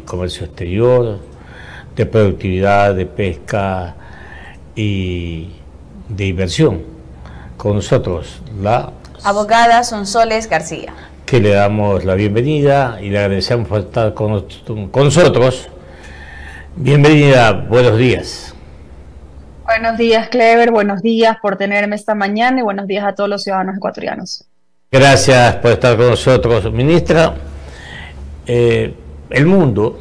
comercio exterior, de productividad, de pesca y de inversión. Con nosotros la abogada Sonsoles García, que le damos la bienvenida y le agradecemos por estar con nosotros. Bienvenida, buenos días. Buenos días, Clever, buenos días por tenerme esta mañana y buenos días a todos los ciudadanos ecuatorianos. Gracias por estar con nosotros, ministra. El mundo,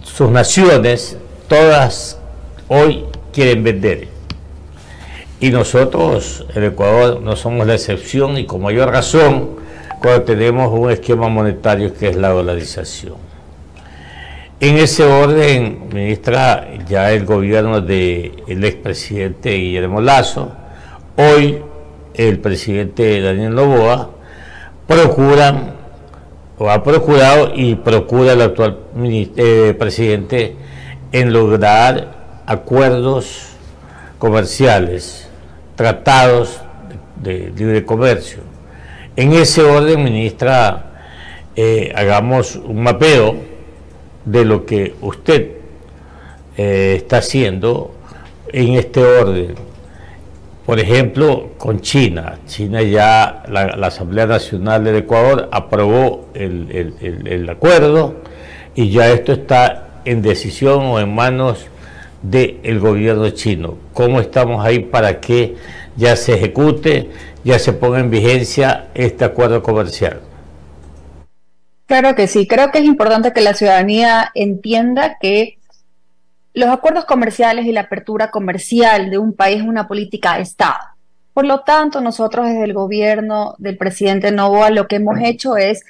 sus naciones, todas hoy quieren vender. Y nosotros, el Ecuador, no somos la excepción y con mayor razón cuando tenemos un esquema monetario que es la dolarización. En ese orden, ministra, ya el gobierno del expresidente Guillermo Lasso, hoy el presidente Daniel Noboa, ha procurado y procura el actual presidente en lograr acuerdos comerciales, tratados de libre comercio. En ese orden, ministra, hagamos un mapeo de lo que usted está haciendo en este orden. Por ejemplo, con China. China ya, la Asamblea Nacional del Ecuador aprobó el acuerdo y ya esto está en decisión o en manos del gobierno chino. ¿Cómo estamos ahí para que ya se ejecute, ya se ponga en vigencia este acuerdo comercial? Claro que sí, creo que es importante que la ciudadanía entienda que los acuerdos comerciales y la apertura comercial de un país es una política de Estado. Por lo tanto, nosotros desde el gobierno del presidente Noboa lo que hemos hecho es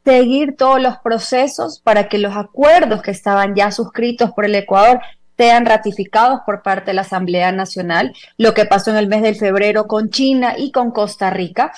seguir todos los procesos para que los acuerdos que estaban ya suscritos por el Ecuador sean ratificados por parte de la Asamblea Nacional, lo que pasó en el mes de febrero con China y con Costa Rica.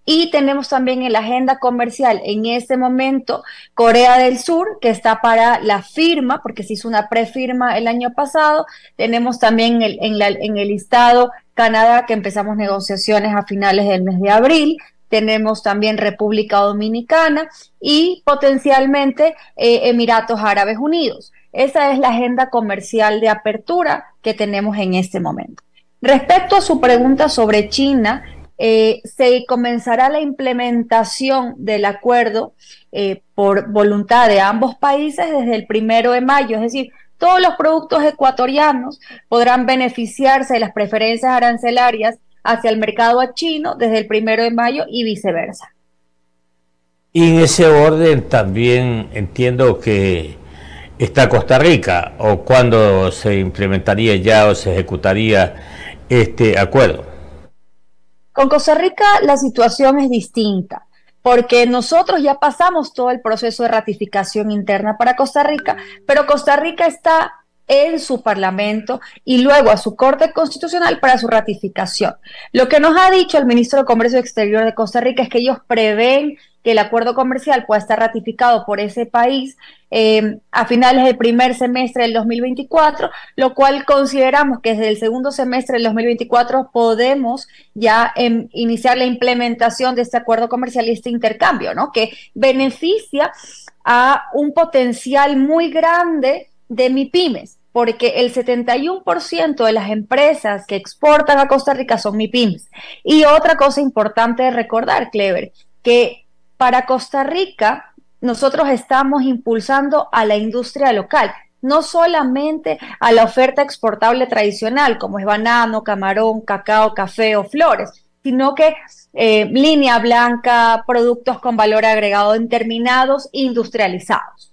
Y tenemos también en la agenda comercial en este momento Corea del Sur, que está para la firma, porque se hizo una prefirma el año pasado. Tenemos también en el listado Canadá, que empezamos negociaciones a finales del mes de abril. Tenemos también República Dominicana y potencialmente Emiratos Árabes Unidos. Esa es la agenda comercial de apertura que tenemos en este momento. Respecto a su pregunta sobre China, se comenzará la implementación del acuerdo por voluntad de ambos países desde el 1 de mayo, es decir, todos los productos ecuatorianos podrán beneficiarse de las preferencias arancelarias hacia el mercado chino desde el 1 de mayo y viceversa. Y en ese orden también entiendo que está Costa Rica, o cuándo se implementaría ya o se ejecutaría este acuerdo. Con Costa Rica la situación es distinta, porque nosotros ya pasamos todo el proceso de ratificación interna para Costa Rica, pero Costa Rica está en su parlamento y luego a su Corte Constitucional para su ratificación. Lo que nos ha dicho el ministro de Comercio Exterior de Costa Rica es que ellos prevén que el acuerdo comercial pueda estar ratificado por ese país a finales del primer semestre del 2024, lo cual consideramos que desde el segundo semestre del 2024 podemos ya iniciar la implementación de este acuerdo comercial y este intercambio, ¿no? Que beneficia a un potencial muy grande de MIPYMES, porque el 71% de las empresas que exportan a Costa Rica son MIPYMES. Y otra cosa importante de recordar, Clever, que para Costa Rica nosotros estamos impulsando a la industria local, no solamente a la oferta exportable tradicional, como es banano, camarón, cacao, café o flores, sino que línea blanca, productos con valor agregado en terminados industrializados.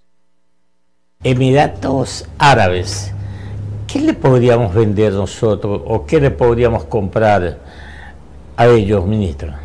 Emiratos Árabes, ¿qué le podríamos vender nosotros o qué le podríamos comprar a ellos, ministra?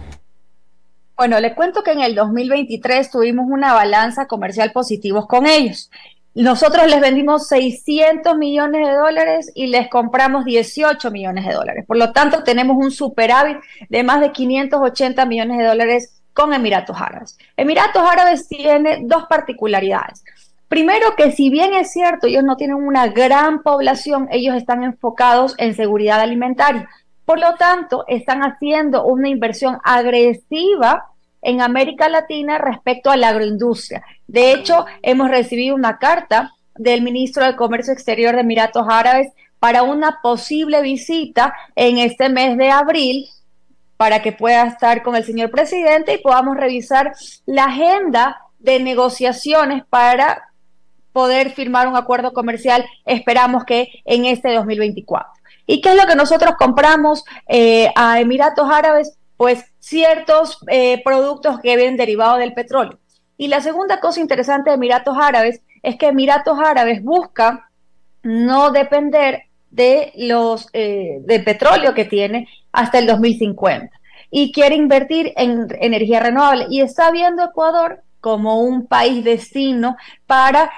Bueno, le cuento que en el 2023 tuvimos una balanza comercial positivos con ellos. Nosotros les vendimos 600 millones de dólares y les compramos 18 millones de dólares. Por lo tanto, tenemos un superávit de más de 580 millones de dólares con Emiratos Árabes. Emiratos Árabes tiene dos particularidades. Primero, que si bien es cierto, ellos no tienen una gran población, ellos están enfocados en seguridad alimentaria. Por lo tanto, están haciendo una inversión agresiva en América Latina respecto a la agroindustria. De hecho, hemos recibido una carta del ministro de Comercio Exterior de Emiratos Árabes para una posible visita en este mes de abril, para que pueda estar con el señor presidente y podamos revisar la agenda de negociaciones para poder firmar un acuerdo comercial, esperamos que en este 2024. ¿Y qué es lo que nosotros compramos a Emiratos Árabes? Pues ciertos productos que vienen derivados del petróleo. Y la segunda cosa interesante de Emiratos Árabes es que Emiratos Árabes busca no depender de los de petróleo que tiene hasta el 2050 y quiere invertir en energía renovable y está viendo Ecuador como un país destino para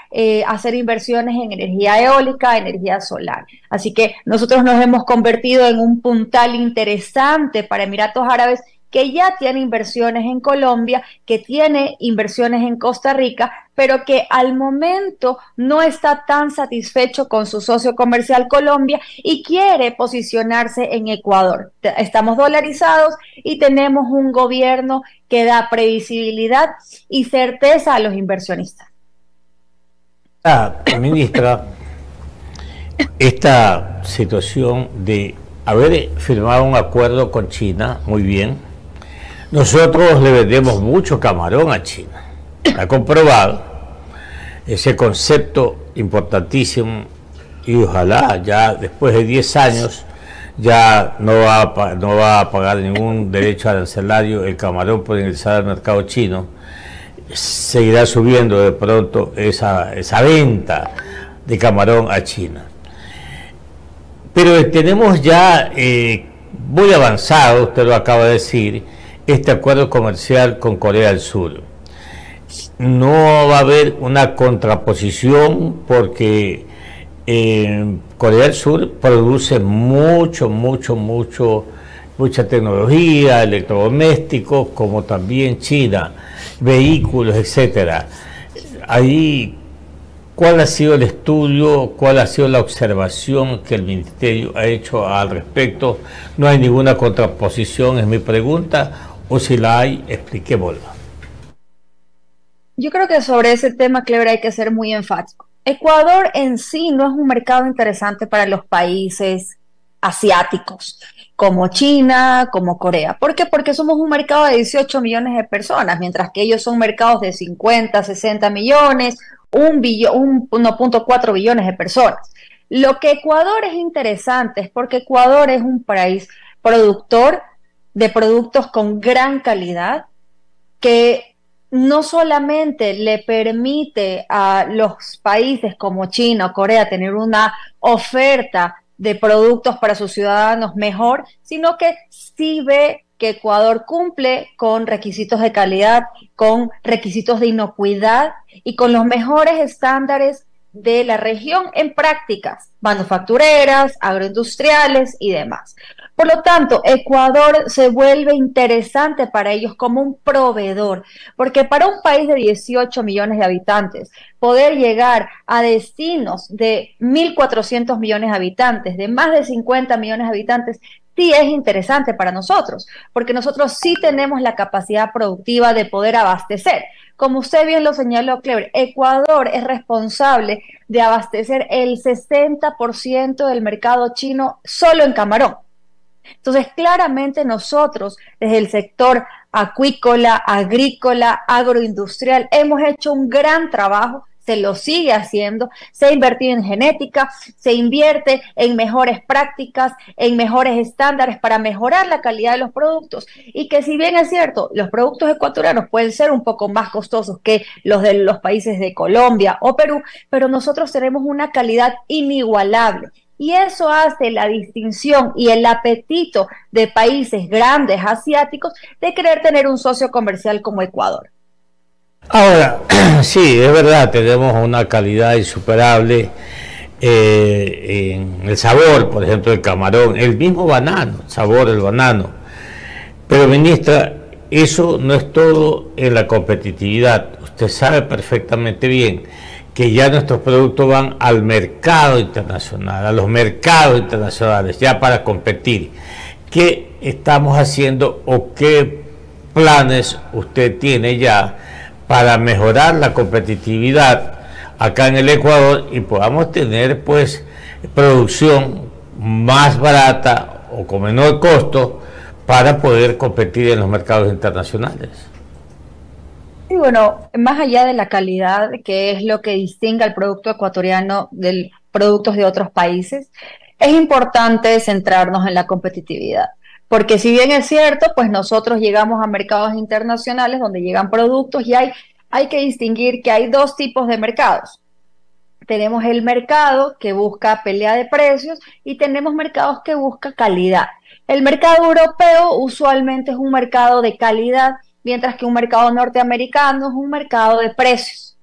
hacer inversiones en energía eólica, energía solar. Así que nosotros nos hemos convertido en un puntal interesante para Emiratos Árabes, que ya tiene inversiones en Colombia, que tiene inversiones en Costa Rica, pero que al momento no está tan satisfecho con su socio comercial Colombia y quiere posicionarse en Ecuador. Estamos dolarizados y tenemos un gobierno que da previsibilidad y certeza a los inversionistas. Ministra, esta situación de haber firmado un acuerdo con China, muy bien. Nosotros le vendemos mucho camarón a China. Está comprobado ese concepto importantísimo y ojalá ya después de 10 años ya no va a pagar ningún derecho arancelario el camarón por ingresar al mercado chino. Seguirá subiendo de pronto esa venta de camarón a China. Pero tenemos ya muy avanzado, usted lo acaba de decir, este acuerdo comercial con Corea del Sur. No va a haber una contraposición porque Corea del Sur produce mucha tecnología, electrodomésticos, como también China, vehículos, etcétera. Ahí, ¿cuál ha sido el estudio, cuál ha sido la observación que el Ministerio ha hecho al respecto? No hay ninguna contraposición, es mi pregunta, o si la hay, expliquémosla. Yo creo que sobre ese tema, Clever, hay que ser muy enfático. Ecuador en sí no es un mercado interesante para los países asiáticos, como China, como Corea. ¿Por qué? Porque somos un mercado de 18 millones de personas, mientras que ellos son mercados de 50, 60 millones, 1.4 billones de personas. Lo que Ecuador es interesante es porque Ecuador es un país productor de productos con gran calidad, que no solamente le permite a los países como China o Corea tener una oferta de productos para sus ciudadanos mejor, sino que sí ve que Ecuador cumple con requisitos de calidad, con requisitos de inocuidad y con los mejores estándares de la región en prácticas manufactureras, agroindustriales y demás. Por lo tanto, Ecuador se vuelve interesante para ellos como un proveedor, porque para un país de 18 millones de habitantes, poder llegar a destinos de 1.400 millones de habitantes, de más de 50 millones de habitantes, sí es interesante para nosotros, porque nosotros sí tenemos la capacidad productiva de poder abastecer. Como usted bien lo señaló, Clever, Ecuador es responsable de abastecer el 60% del mercado chino solo en camarón. Entonces, claramente nosotros, desde el sector acuícola, agrícola, agroindustrial, hemos hecho un gran trabajo, se lo sigue haciendo, se ha invertido en genética, se invierte en mejores prácticas, en mejores estándares para mejorar la calidad de los productos, y que si bien es cierto, los productos ecuatorianos pueden ser un poco más costosos que los de los países de Colombia o Perú, pero nosotros tenemos una calidad inigualable. Y eso hace la distinción y el apetito de países grandes asiáticos de querer tener un socio comercial como Ecuador. Ahora, sí, es verdad, tenemos una calidad insuperable en el sabor, por ejemplo, el camarón, el mismo banano, el sabor del banano. Pero, ministra, eso no es todo en la competitividad. Usted sabe perfectamente bien que ya nuestros productos van al mercado internacional, a los mercados internacionales, ya para competir. ¿Qué estamos haciendo o qué planes usted tiene ya para mejorar la competitividad acá en el Ecuador y podamos tener pues producción más barata o con menor costo para poder competir en los mercados internacionales? Y bueno, más allá de la calidad, que es lo que distingue al producto ecuatoriano de productos de otros países, es importante centrarnos en la competitividad. Porque si bien es cierto, pues nosotros llegamos a mercados internacionales donde llegan productos y hay que distinguir que hay dos tipos de mercados. Tenemos el mercado que busca pelea de precios y tenemos mercados que buscan calidad. El mercado europeo usualmente es un mercado de calidad, mientras que un mercado norteamericano es un mercado de precios.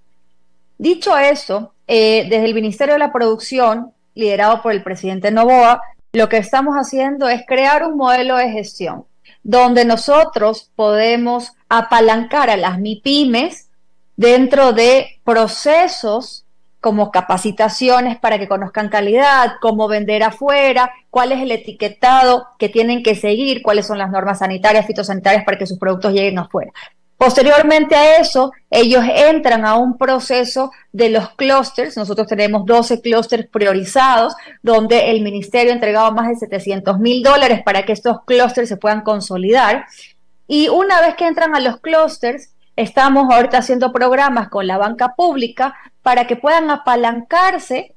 Dicho eso, desde el Ministerio de la Producción, liderado por el presidente Noboa, lo que estamos haciendo es crear un modelo de gestión donde nosotros podemos apalancar a las MIPYMES dentro de procesos como capacitaciones para que conozcan calidad, cómo vender afuera, cuál es el etiquetado que tienen que seguir, cuáles son las normas sanitarias, fitosanitarias para que sus productos lleguen afuera. Posteriormente a eso, ellos entran a un proceso de los clústeres. Nosotros tenemos 12 clústeres priorizados, donde el ministerio ha entregado más de $700.000 para que estos clústeres se puedan consolidar. Y una vez que entran a los clústeres, estamos ahorita haciendo programas con la banca pública para que puedan apalancarse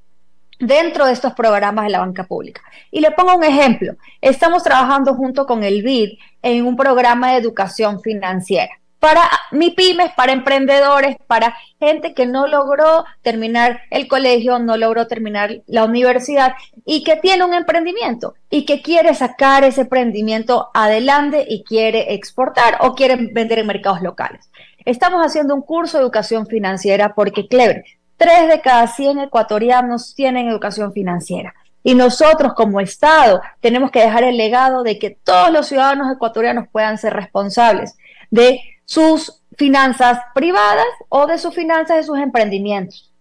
dentro de estos programas de la banca pública. Y le pongo un ejemplo. Estamos trabajando junto con el BID en un programa de educación financiera para MIPYMES, para emprendedores, para gente que no logró terminar el colegio, no logró terminar la universidad y que tiene un emprendimiento y que quiere sacar ese emprendimiento adelante y quiere exportar o quiere vender en mercados locales. Estamos haciendo un curso de educación financiera porque, Clever, 3 de cada 100 ecuatorianos tienen educación financiera. Y nosotros como Estado tenemos que dejar el legado de que todos los ciudadanos ecuatorianos puedan ser responsables de sus finanzas privadas o de sus finanzas de sus emprendimientos.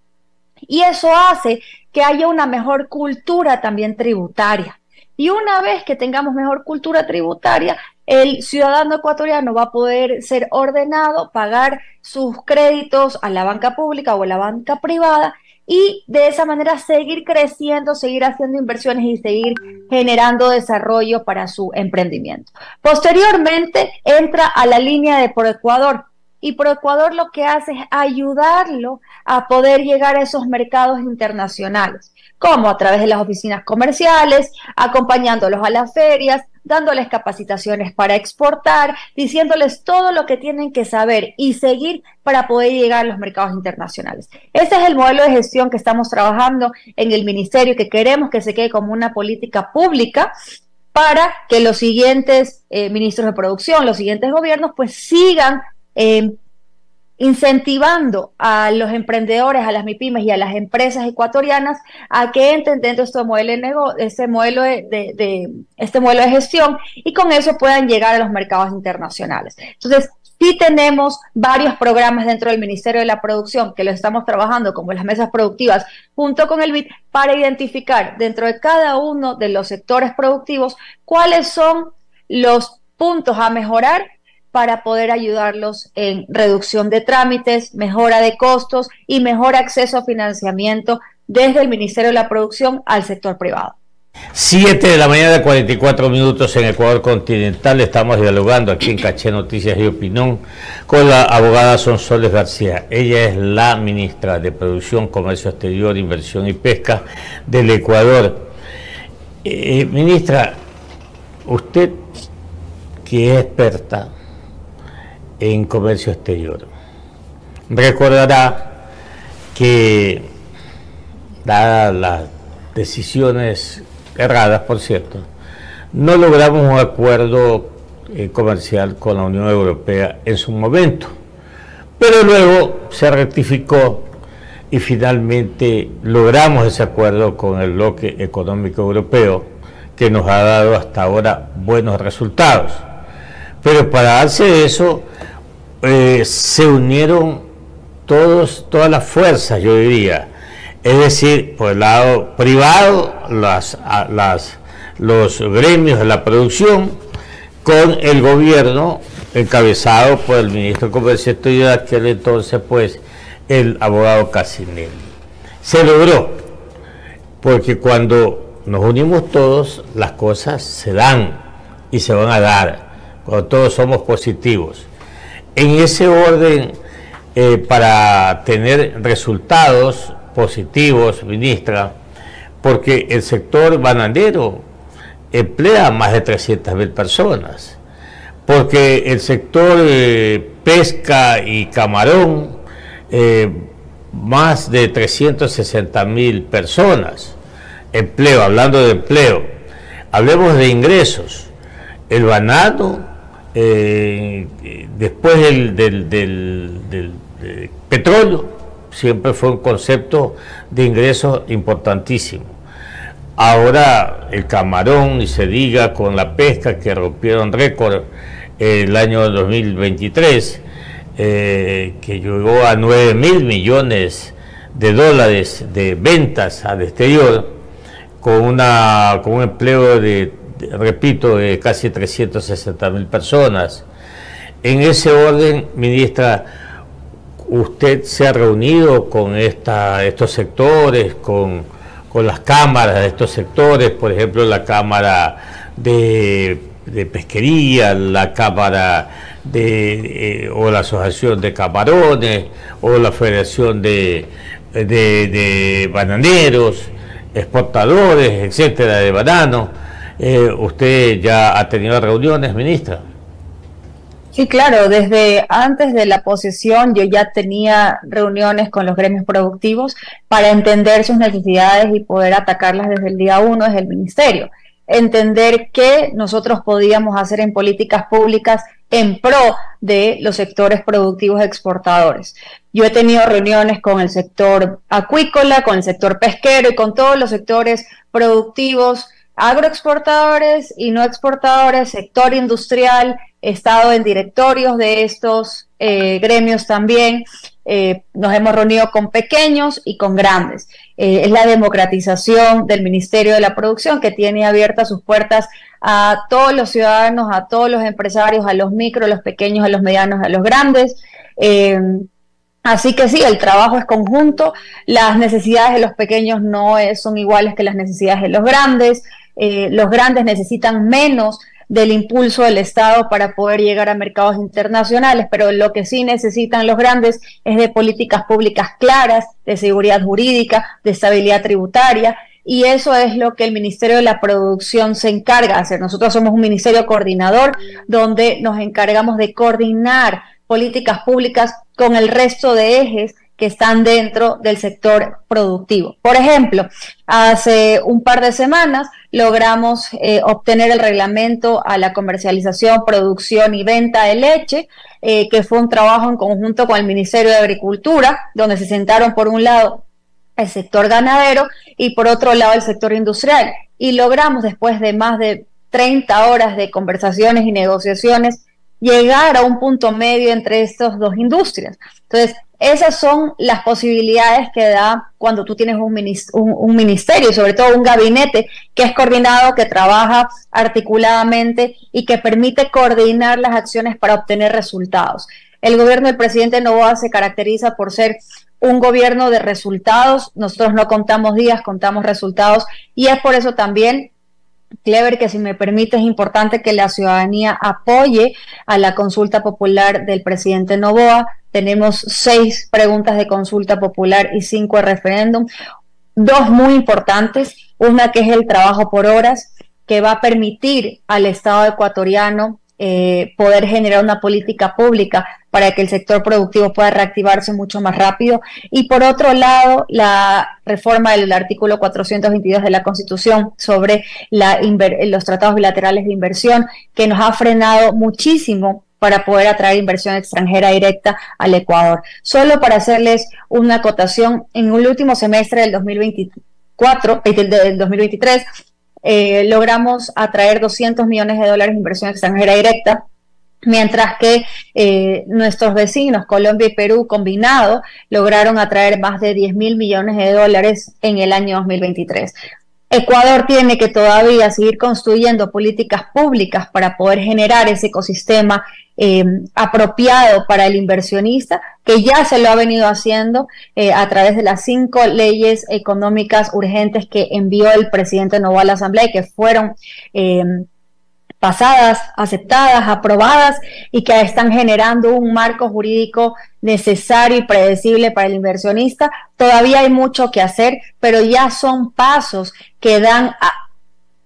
Y eso hace que haya una mejor cultura también tributaria. Y una vez que tengamos mejor cultura tributaria, el ciudadano ecuatoriano va a poder ser ordenado, pagar sus créditos a la banca pública o a la banca privada y de esa manera seguir creciendo, seguir haciendo inversiones y seguir generando desarrollo para su emprendimiento. Posteriormente entra a la línea de Proecuador y Proecuador lo que hace es ayudarlo a poder llegar a esos mercados internacionales, como a través de las oficinas comerciales, acompañándolos a las ferias, dándoles capacitaciones para exportar, diciéndoles todo lo que tienen que saber y seguir para poder llegar a los mercados internacionales. Ese es el modelo de gestión que estamos trabajando en el ministerio, que queremos que se quede como una política pública para que los siguientes ministros de producción, los siguientes gobiernos, pues sigan incentivando a los emprendedores, a las MIPYMES y a las empresas ecuatorianas a que entren dentro de este modelo de gestión y con eso puedan llegar a los mercados internacionales. Entonces, sí tenemos varios programas dentro del Ministerio de la Producción que lo estamos trabajando, como las mesas productivas, junto con el BID, para identificar dentro de cada uno de los sectores productivos cuáles son los puntos a mejorar para poder ayudarlos en reducción de trámites, mejora de costos y mejor acceso a financiamiento desde el Ministerio de la Producción al sector privado. 7 de la mañana, 44 minutos en Ecuador continental. Estamos dialogando aquí en Caché Noticias y Opinión con la abogada Sonsoles García. Ella es la ministra de Producción, Comercio Exterior, Inversión y Pesca del Ecuador. Ministra, usted que es experta en comercio exterior, recordará que, dadas las decisiones erradas, por cierto, no logramos un acuerdo comercial con la Unión Europea en su momento, pero luego se rectificó y finalmente logramos ese acuerdo con el bloque económico europeo que nos ha dado hasta ahora buenos resultados. Pero para darse eso se unieron todas las fuerzas, yo diría, es decir, por el lado privado, los gremios de la producción, con el gobierno encabezado por el ministro de Comercio Exterior de aquel entonces, pues, el abogado Cassinelli. Se logró, porque cuando nos unimos todos, las cosas se dan y se van a dar, cuando todos somos positivos. En ese orden, para tener resultados positivos, ministra, porque el sector bananero emplea más de 300.000 personas, porque el sector pesca y camarón, más de 360.000 personas, empleo, hablando de empleo. Hablemos de ingresos. El banano, después del petróleo, siempre fue un concepto de ingresos importantísimo. Ahora el camarón, ni se diga, con la pesca, que rompieron récord el año 2023, que llegó a 9.000 millones de dólares de ventas al exterior, con un empleo repito, de casi 360.000 personas. En ese orden, ministra, ¿usted se ha reunido con estos sectores, con las cámaras de estos sectores, por ejemplo, la Cámara de Pesquería, la Cámara o la Asociación de Camarones, o la Federación de Bananeros, exportadores, etcétera, de banano? ¿Usted ya ha tenido reuniones, ministra? Sí, claro, desde antes de la posesión yo ya tenía reuniones con los gremios productivos para entender sus necesidades y poder atacarlas desde el día 1 desde el ministerio. Entender qué nosotros podíamos hacer en políticas públicas en pro de los sectores productivos exportadores. Yo he tenido reuniones con el sector acuícola, con el sector pesquero y con todos los sectores productivos, agroexportadores y no exportadores, sector industrial. He estado en directorios de estos gremios también. Nos hemos reunido con pequeños y con grandes. Es la democratización del Ministerio de la Producción, que tiene abiertas sus puertas a todos los ciudadanos, a todos los empresarios, a los micros, a los pequeños, a los medianos, a los grandes. Así que sí, el trabajo es conjunto. Las necesidades de los pequeños no son iguales que las necesidades de los grandes. Los grandes necesitan menos del impulso del Estado para poder llegar a mercados internacionales, pero lo que sí necesitan los grandes es de políticas públicas claras, de seguridad jurídica, de estabilidad tributaria, y eso es lo que el Ministerio de la Producción se encarga de hacer. Nosotros somos un ministerio coordinador donde nos encargamos de coordinar políticas públicas con el resto de ejes que están dentro del sector productivo. Por ejemplo, hace un par de semanas logramos obtener el reglamento a la comercialización, producción y venta de leche, que fue un trabajo en conjunto con el Ministerio de Agricultura, donde se sentaron por un lado el sector ganadero y por otro lado el sector industrial. Y logramos, después de más de 30 horas de conversaciones y negociaciones, llegar a un punto medio entre estas dos industrias. Entonces, esas son las posibilidades que da cuando tú tienes un ministerio y sobre todo un gabinete que es coordinado, que trabaja articuladamente y que permite coordinar las acciones para obtener resultados. El gobierno del presidente Noboa se caracteriza por ser un gobierno de resultados. Nosotros no contamos días, contamos resultados, y es por eso también, Clever, que si me permite, es importante que la ciudadanía apoye a la consulta popular del presidente Noboa. Tenemos 6 preguntas de consulta popular y 5 de referéndum, 2 muy importantes, una que es el trabajo por horas, que va a permitir al Estado ecuatoriano poder generar una política pública para que el sector productivo pueda reactivarse mucho más rápido, y por otro lado la reforma del artículo 422 de la Constitución sobre los tratados bilaterales de inversión, que nos ha frenado muchísimo para poder atraer inversión extranjera directa al Ecuador. Solo para hacerles una acotación, en el último semestre del 2023, logramos atraer $200 millones de inversión extranjera directa, mientras que nuestros vecinos, Colombia y Perú, combinado, lograron atraer más de $10.000 millones en el año 2023. Ecuador tiene que todavía seguir construyendo políticas públicas para poder generar ese ecosistema apropiado para el inversionista, que ya se lo ha venido haciendo a través de las 5 leyes económicas urgentes que envió el presidente Noboa a la Asamblea y que fueron pasadas, aceptadas, aprobadas y que están generando un marco jurídico necesario y predecible para el inversionista. Todavía hay mucho que hacer, pero ya son pasos que dan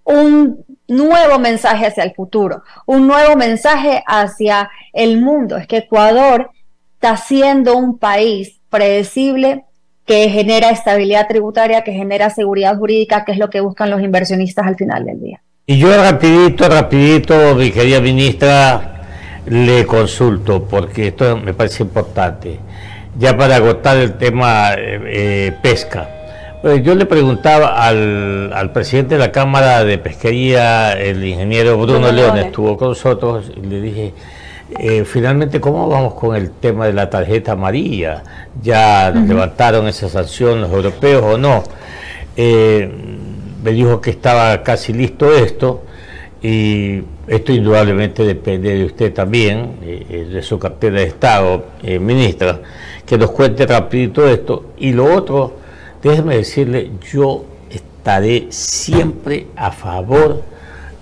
un nuevo mensaje hacia el futuro, un nuevo mensaje hacia el mundo. Es que Ecuador está siendo un país predecible que genera estabilidad tributaria, que genera seguridad jurídica, que es lo que buscan los inversionistas al final del día. Y yo rapidito, mi querida ministra, le consulto, porque esto me parece importante, ya para agotar el tema pesca. Pues yo le preguntaba al presidente de la Cámara de Pesquería, el ingeniero Bruno León, estuvo con nosotros, y le dije, finalmente, ¿cómo vamos con el tema de la tarjeta amarilla? ¿Ya levantaron esa sanción los europeos o no? Me dijo que estaba casi listo esto, y esto indudablemente depende de usted también, de su cartera de Estado, ministra, que nos cuente rapidito esto. Y lo otro, déjeme decirle, yo estaré siempre a favor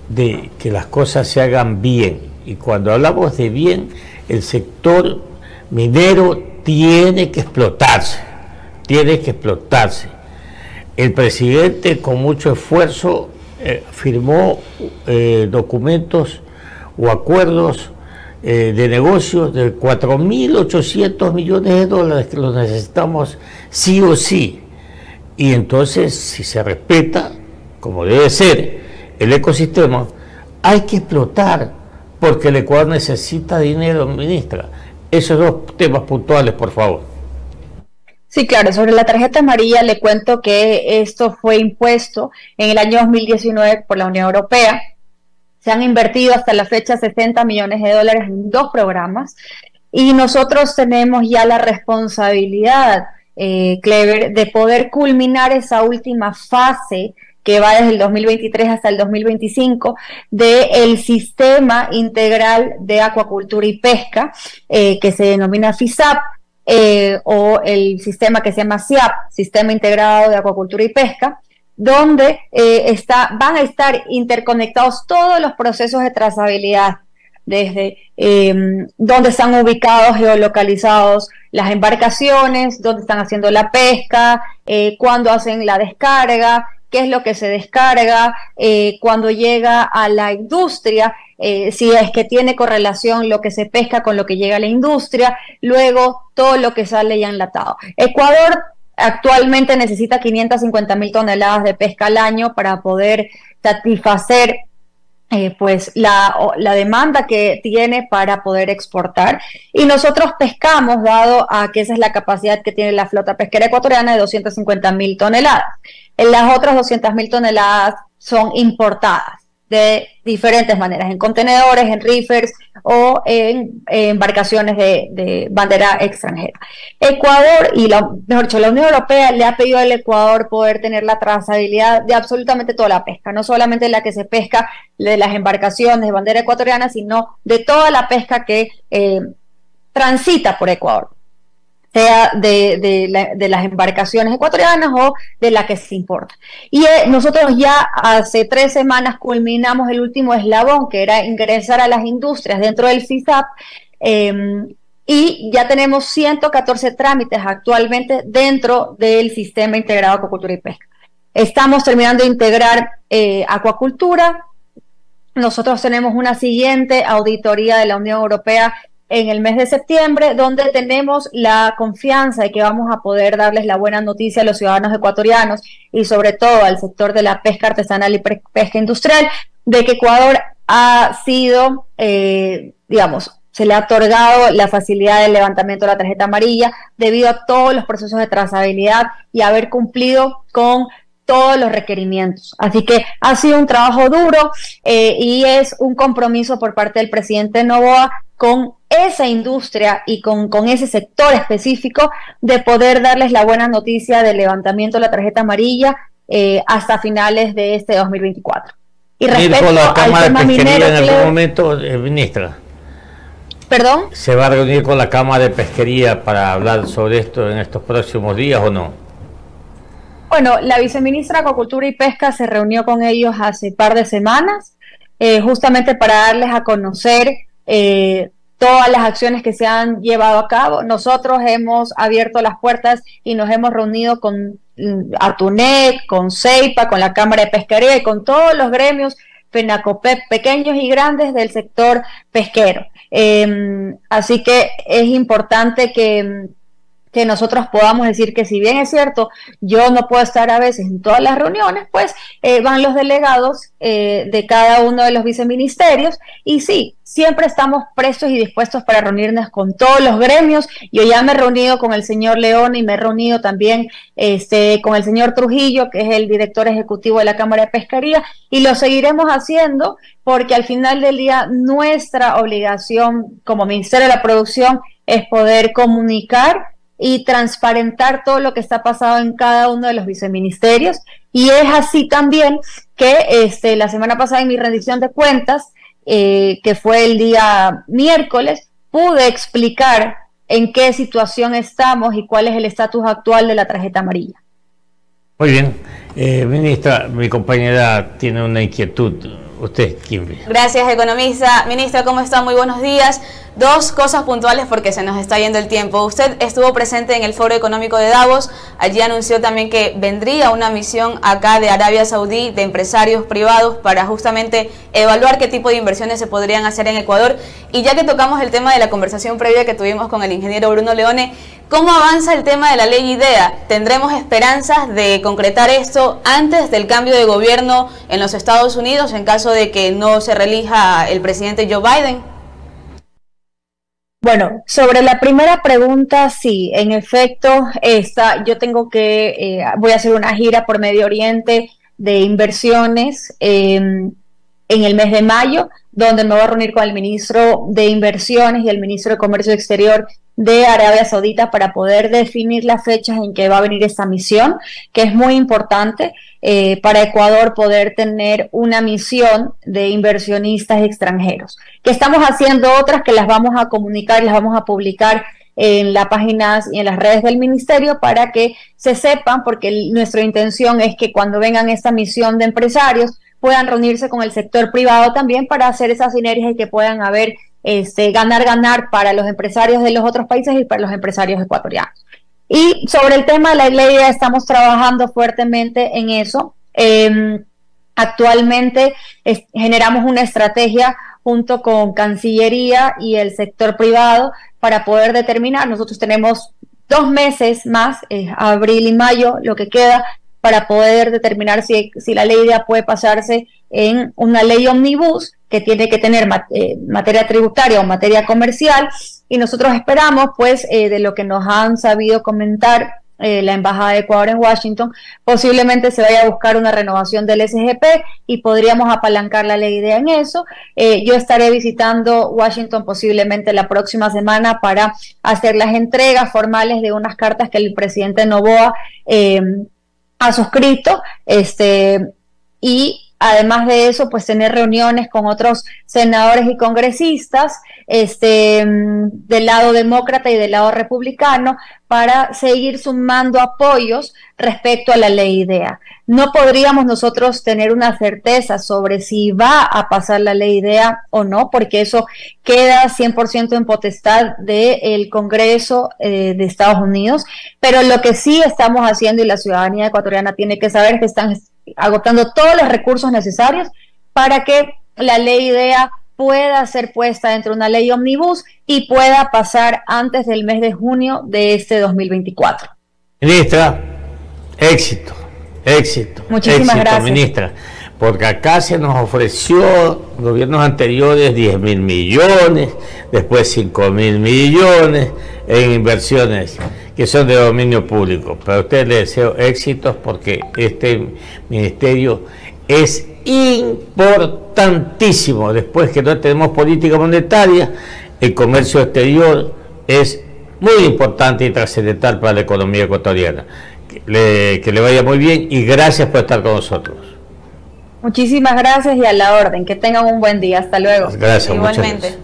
de que las cosas se hagan bien, y cuando hablamos de bien, el sector minero tiene que explotarse, El presidente con mucho esfuerzo firmó documentos o acuerdos de negocios de 4.800 millones de dólares que los necesitamos sí o sí. Y entonces, si se respeta, como debe ser, el ecosistema, hay que explotar, porque el Ecuador necesita dinero, ministra. Esos dos temas puntuales, por favor. Sí, claro, sobre la tarjeta amarilla le cuento que esto fue impuesto en el año 2019 por la Unión Europea. Se han invertido hasta la fecha 60 millones de dólares en 2 programas y nosotros tenemos ya la responsabilidad, Clever, de poder culminar esa última fase que va desde el 2023 hasta el 2025 del sistema integral de acuacultura y pesca, que se denomina FISAP. O el sistema que se llama SIAP, Sistema Integrado de Acuacultura y Pesca, donde van a estar interconectados todos los procesos de trazabilidad, desde dónde están ubicados, geolocalizados las embarcaciones, dónde están haciendo la pesca, cuándo hacen la descarga, qué es lo que se descarga, cuando llega a la industria, si es que tiene correlación lo que se pesca con lo que llega a la industria, luego todo lo que sale ya enlatado. Ecuador actualmente necesita 550.000 toneladas de pesca al año para poder satisfacer pues la demanda que tiene para poder exportar, y nosotros pescamos, dado a que esa es la capacidad que tiene la flota pesquera ecuatoriana, de 250.000 toneladas. Las otras 200.000 toneladas son importadas de diferentes maneras, en contenedores, en reefers o en embarcaciones de bandera extranjera. Ecuador mejor dicho, la Unión Europea le ha pedido al Ecuador poder tener la trazabilidad de absolutamente toda la pesca, no solamente la que se pesca de las embarcaciones de bandera ecuatoriana, sino de toda la pesca que transita por Ecuador, sea de las embarcaciones ecuatorianas o de la que se importa. Y nosotros ya hace 3 semanas culminamos el último eslabón, que era ingresar a las industrias dentro del FISAP, y ya tenemos 114 trámites actualmente dentro del Sistema Integrado de Acuacultura y Pesca. Estamos terminando de integrar acuacultura. Nosotros tenemos una siguiente auditoría de la Unión Europea en el mes de septiembre, donde tenemos la confianza de que vamos a poder darles la buena noticia a los ciudadanos ecuatorianos y sobre todo al sector de la pesca artesanal y pesca industrial, de que Ecuador ha sido, se le ha otorgado la facilidad del levantamiento de la tarjeta amarilla debido a todos los procesos de trazabilidad y haber cumplido con todos los requerimientos. Así que ha sido un trabajo duro y es un compromiso por parte del presidente Noboa con esa industria y con ese sector específico de poder darles la buena noticia del levantamiento de la tarjeta amarilla hasta finales de este 2024. Y respecto con la Cámara de Pesquería en algún momento, ministra. ¿Perdón? ¿Se va a reunir con la Cámara de Pesquería para hablar sobre esto en estos próximos días o no? Bueno, la viceministra de Acuacultura y Pesca se reunió con ellos hace un par de semanas, justamente para darles a conocer todas las acciones que se han llevado a cabo. Nosotros hemos abierto las puertas y nos hemos reunido con Atunec, con CEIPA, con la Cámara de Pesquería y con todos los gremios FENACOPEP pequeños y grandes del sector pesquero. Así que es importante que nosotros podamos decir que, si bien es cierto, yo no puedo estar a veces en todas las reuniones, pues van los delegados de cada uno de los viceministerios, y sí, siempre estamos prestos y dispuestos para reunirnos con todos los gremios. Yo ya me he reunido con el señor León y me he reunido también con el señor Trujillo, que es el director ejecutivo de la Cámara de Pesquería, y lo seguiremos haciendo porque al final del día nuestra obligación como Ministerio de la Producción es poder comunicar y transparentar todo lo que está pasando en cada uno de los viceministerios. Y es así también que la semana pasada, en mi rendición de cuentas, que fue el día miércoles, pude explicar en qué situación estamos y cuál es el estatus actual de la tarjeta amarilla. Muy bien. Ministra, mi compañera tiene una inquietud. ¿Usted quién ve? Gracias, economista. Ministra, ¿cómo está? Muy buenos días. Dos cosas puntuales porque se nos está yendo el tiempo. Usted estuvo presente en el Foro Económico de Davos. Allí anunció también que vendría una misión acá de Arabia Saudí de empresarios privados para justamente evaluar qué tipo de inversiones se podrían hacer en Ecuador. Y ya que tocamos el tema de la conversación previa que tuvimos con el ingeniero Bruno Leone, ¿cómo avanza el tema de la ley IDEA? ¿Tendremos esperanzas de concretar esto antes del cambio de gobierno en los Estados Unidos en caso de que no se reelija el presidente Joe Biden? Bueno, sobre la primera pregunta, sí, en efecto, yo tengo voy a hacer una gira por Medio Oriente de inversiones en el mes de mayo, donde me voy a reunir con el ministro de Inversiones y el ministro de Comercio Exterior de Arabia Saudita para poder definir las fechas en que va a venir esta misión, que es muy importante para Ecuador poder tener una misión de inversionistas extranjeros. Que estamos haciendo otras que las vamos a comunicar y las vamos a publicar en las páginas y en las redes del ministerio para que se sepan, porque nuestra intención es que cuando vengan esta misión de empresarios puedan reunirse con el sector privado también para hacer esas sinergias y que puedan haber ganar para los empresarios de los otros países y para los empresarios ecuatorianos. Y sobre el tema de la ley, estamos trabajando fuertemente en eso. Actualmente generamos una estrategia junto con Cancillería y el sector privado para poder determinar. Nosotros tenemos 2 meses más, abril y mayo, lo que queda, para poder determinar si la ley IDEA puede pasarse en una ley omnibus que tiene que tener materia tributaria o materia comercial, y nosotros esperamos, pues, de lo que nos han sabido comentar la Embajada de Ecuador en Washington, posiblemente se vaya a buscar una renovación del SGP y podríamos apalancar la ley IDEA en eso. Yo estaré visitando Washington posiblemente la próxima semana para hacer las entregas formales de unas cartas que el presidente Noboa ha suscrito, y además de eso, pues tener reuniones con otros senadores y congresistas del lado demócrata y del lado republicano para seguir sumando apoyos respecto a la ley IDEA. No podríamos nosotros tener una certeza sobre si va a pasar la ley IDEA o no, porque eso queda 100% en potestad del Congreso de Estados Unidos, pero lo que sí estamos haciendo, y la ciudadanía ecuatoriana tiene que saber, que están agotando todos los recursos necesarios para que la ley IDEA pueda ser puesta dentro de una ley omnibus y pueda pasar antes del mes de junio de este 2024. Ministra, éxito. Muchísimas gracias. Ministra, porque acá se nos ofreció gobiernos anteriores 10.000 millones, después 5.000 millones en inversiones que son de dominio público. Pero a usted le deseo éxitos porque este ministerio es importantísimo. Después que no tenemos política monetaria, el comercio exterior es muy importante y trascendental para la economía ecuatoriana. que le vaya muy bien y gracias por estar con nosotros. Muchísimas gracias y a la orden. Que tengan un buen día. Hasta luego. Gracias. Igualmente. Muchas gracias.